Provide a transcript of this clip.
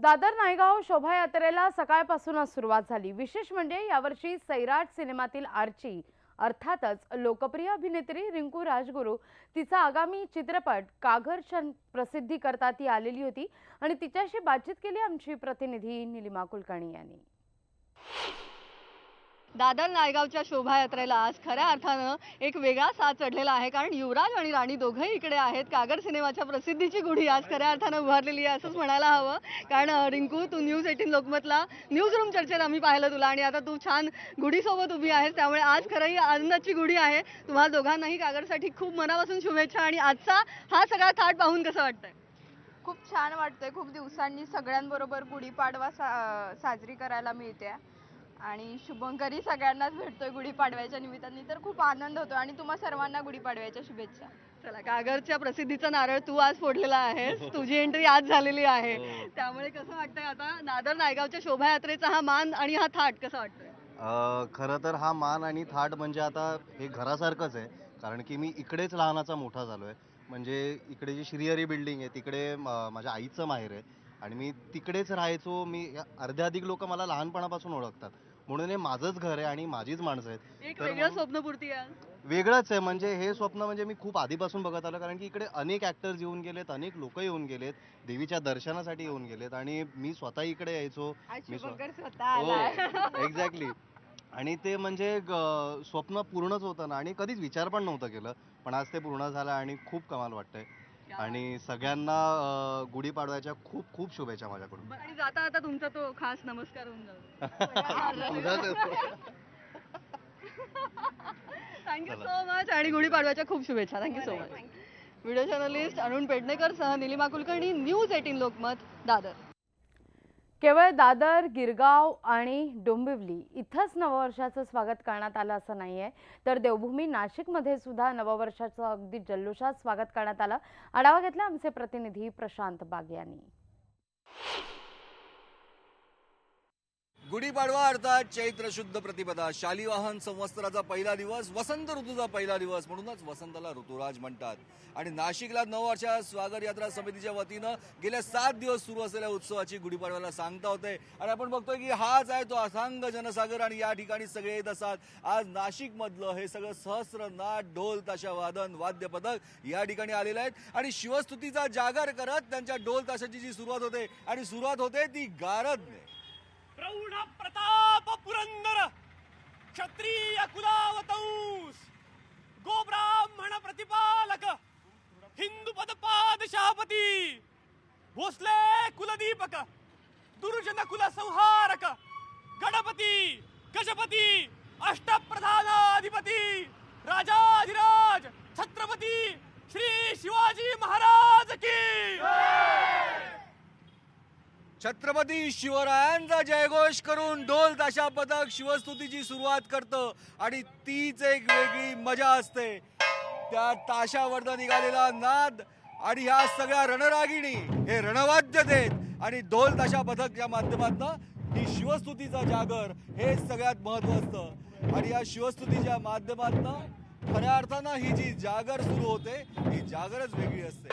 दादर नायगाव शोभायात्रेला सकाळपासूनच सुरुवात झाली। विशेष म्हणजे यावर्षी सैराट सिनेमातील आर्ची अर्थातच लोकप्रिय अभिनेत्री रिंकू राजगुरू तिचा आगामी चित्रपट कागरच्या प्रसिद्धी करता ती आलेली होती आणि तिच्याशी बातचीत केली आमची प्रतिनिधी निलिमा कुलकर्णी यांनी। दादर नायगावच्या शोभायात्रेला आज खऱ्या अर्थानं एक वेगळा साज चढलेला आहे, कारण युवराज आणि राणी दोघंही इकडे आहेत। कागर सिनेमाच्या प्रसिद्धीची गुढी आज खऱ्या अर्थानं उभारलेली आहे असंच म्हणायला हवं, कारण रिंकू तू न्यूज 18 लोकमतला न्यूज रूम चर्चेत आम्ही पाहिलं तुला आणि आता तू छान गुढीसोबत उभी आहेस, त्यामुळे आज खरंही आनंदाची गुढी आहे। तुम्हाला दोघांनाही कागरसाठी खूप मनापासून शुभेच्छा। आणि आजचा हा सगळा थाट पाहून कसं वाटतंय? खूप छान वाटतंय। खूप दिवसांनी सगळ्यांबरोबर गुढीपाडवा साजरी करायला मिळते आणि शुभंकरी सगळ्यांनाच भेटतोय गुढीपाडव्याच्या निमित्ताने, तर खूप आनंद होतो आणि तुम्हा सर्वांना गुढीपाडव्याच्या शुभेच्छा। चला, कागरच्या प्रसिद्धीचा नारळ तू आज फोडलेला आहेस, तुझी एंट्री आज झालेली आहे, त्यामुळे कसं वाटतंय आता दादर नायगावच्या शोभायात्रेचा हा मान आणि हा थाट कसं वाटतंय? खरं तर हा मान आणि थाट म्हणजे आता हे घरासारखंच आहे, कारण की मी इकडेच लहानाचा मोठा झालो आहे। म्हणजे इकडे जी श्रीहरी बिल्डिंग आहे तिकडे माझ्या आईचं माहेर आहे आणि मी तिकडेच राहायचो। मी अर्ध्या अधिक लोक मला लहानपणापासून ओळखतात, म्हणून हे माझंच घर आहे आणि माझीच माणसं आहेत। एक वेगळं स्वप्नपूर्ती आहे, वेगळंच आहे। म्हणजे हे स्वप्न म्हणजे मी खूप आधीपासून बघत आलो, कारण की इकडे अनेक ॲक्टर्स येऊन गेलेत, अनेक लोक येऊन गेलेत, देवीच्या दर्शनासाठी येऊन गेलेत आणि मी स्वतः इकडे यायचो। मी एक्झॅक्टली, आणि ते म्हणजे स्वप्न पूर्णच होतं ना, आणि कधीच विचार पण नव्हतं केलं, पण आज ते पूर्ण झालं आणि खूप कमाल वाटतंय। आणि सगळ्यांना गुढीपाडव्याच्या खूप खूप शुभेच्छा माझ्याकडून। आणि जाता आता तुमचा तो खास नमस्कार होऊन जातो। थँक्यू सो मच आणि गुढीपाडव्याच्या खूप शुभेच्छा। Thank you so much. Video journalist Arun Pednekar सह निलिमा कुलकर्णी, न्यूज 18 लोकमत, दादर। केवळ दादर, गिरगाव आणि डोंबिवली इथंच नववर्षाचं स्वागत करण्यात आलं असं नाहीये, तर देवभूमी नाशिकमध्ये सुद्धा नववर्षाचं अगदी जल्लोषात स्वागत करण्यात आलं। आढावा घेतला आमचे प्रतिनिधी प्रशांत बाग यांनी। गुढीपाडवा अर्थात चैत्र शुद्ध प्रतिपदा, शालिवाहन संवत्सराचा पहिला दिवस, वसंत ऋतूचा पहिला दिवस, म्हणूनच वसंताला ऋतुराज म्हणतात। आणि नाशिकला नववर्षा स्वागत यात्रा समितीच्या वतीनं गेल्या 7 दिवस सुरू असलेल्या उत्सवाची गुढीपाडव्याला सांगता होते आणि आपण बघतोय की हाच आहे तो अथांग जनसागर आणि या ठिकाणी सगळे येत असतात। आज नाशिक मधलं हे सगळं सहस्र नाट, ढोल, ताशा वादन, वाद्य पथक या ठिकाणी आलेले आहेत आणि शिवस्तुतीचा जागर करत त्यांच्या ढोल ताशाची जी सुरुवात होते आणि सुरुवात होते ती गारदने। प्रौढ प्रताप पुरंदर क्षत्रिय कुलावतंस गोब्राह्मण प्रतिपालक हिंदू पदपादशापती भोसले कुलदीपक दुर्जन कुल संहारक गणपती गजपती अष्टप्रधानाधिपती राजाधिराज छत्रपती श्री शिवाजी महाराज की छत्रपती शिवरायांचा जयघोष करून ढोल ताशा पथक शिवस्तुतीची सुरुवात करतं आणि तीच एक वेगळी मजा असते। त्या ताशावरनं निघालेला नाद आणि ह्या सगळ्या रणरागिणी हे रणवाद्य देत आणि ढोल ताशा पथकच्या माध्यमातून ही शिवस्तुतीचा जागर हे सगळ्यात महत्त्व असतं। आणि या शिवस्तुतीच्या माध्यमातून खऱ्या अर्थानं ही जी जागर सुरू होते ही जागरच वेगळी असते।